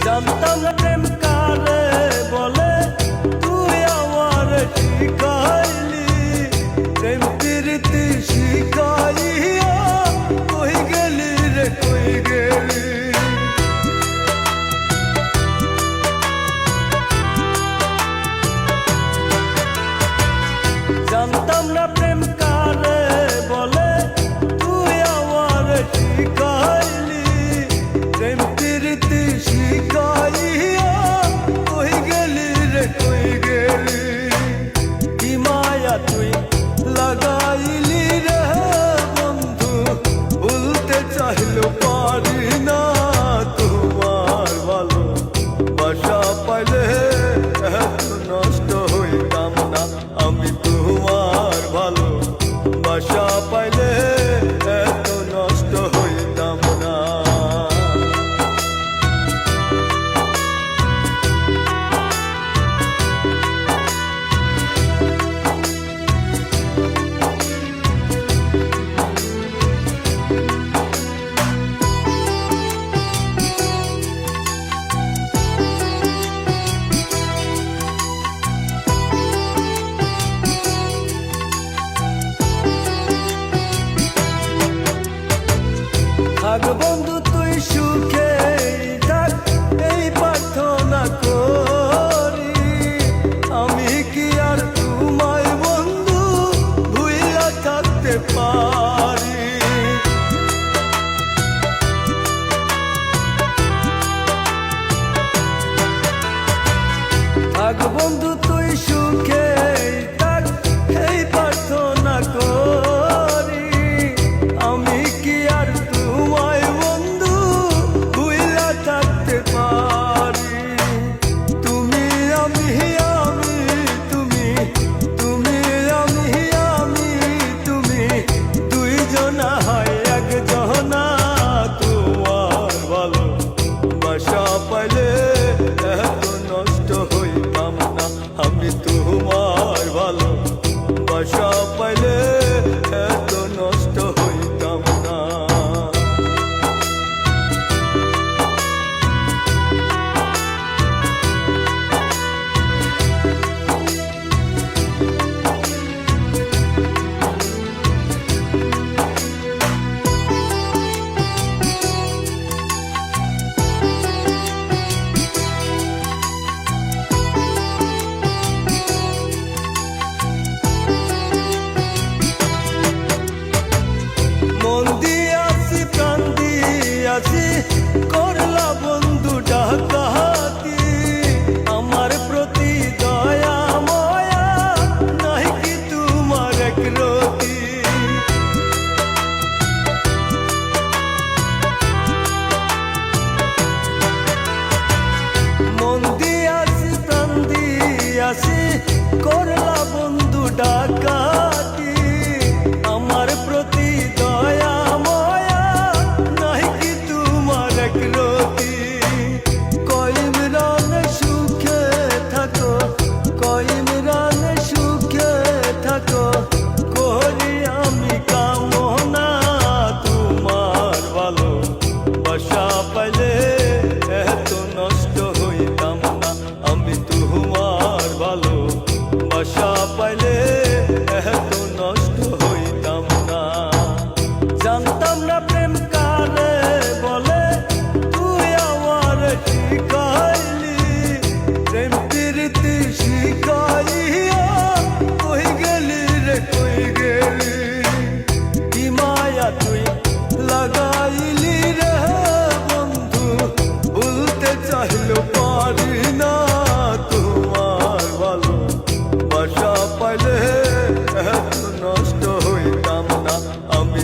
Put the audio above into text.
জানতাম প্রেম কারে বলে, তুই আমার শিখাইলি প্রেম প্রীতি শিখাইয়া, কই গেলি রে কই গেলি। জানতাম না প্রেম কারে বলে, তুই আমার শিখাইলি প্রেম প্রীতি শিখাইয়া, কই গেলি রে কই গেলি। কি মায়া তুই লাগাইলি রে বন্ধু, ভুলতে চাইলেও পারি না তোমার ভালো বাসা পাইলে এত নষ্ট হইতাম না আমি। তোমার ভালো বাসা পাইলে এত নষ্ট হইতাম না। থাক বন্ধু তুই সুখে থাক, এই প্রার্থনা করি। আমি কি আর তোমায় বন্ধু ভুইলা থাকতে পারি। থাক বন্ধু তুই সুখে থাক, এই প্রার্থনা করি। আমি কি আর তোমায় বন্ধু ভুইলা থাকতে পারি। তুমি আমি আমি তুমি, তুমি আমি আমি তুমি, দুইজনা হয় একজনা। তোমার ভালো বাসা পাইলে এত নষ্ট হইতাম না আমি। তোমার ভালো বাসা পাইলে এত নষ্ট হইতাম না। মন দিয়াছি প্রাণ দিয়াছি, করলা বন্ধু ডাকাতি। আমার প্রতি দয়া ময়া নাই কি তোমার একরতি। মন দিয়াছি প্রাণ দিয়াছি, করলা বন্ধু ডাকাতি। আমার প্রতি দয়া ময়া নাই কি তোমার একরতি। কইমরান সুখে থাকো, কইমরান সুখে থাকো, করি আমি কামনা। তোমার ভালো বাসা পাইলে এত নষ্ট হইতাম না আমি। তোমার ভালো বাসা পাইলে এত নষ্ট হইতাম না। জানতাম না প্রেম কারে বলে, তুই আমার শিখাইলি প্রেম প্রীতি শিখাইয়া, কই গেলি রে কই গেলি। কি মায়া তুই লাগাইলি রে বন্ধু, ভুলতে চাইলেও পারি না তোমার ভালো বাসা পাইলে এত নষ্ট হইতাম না আমি।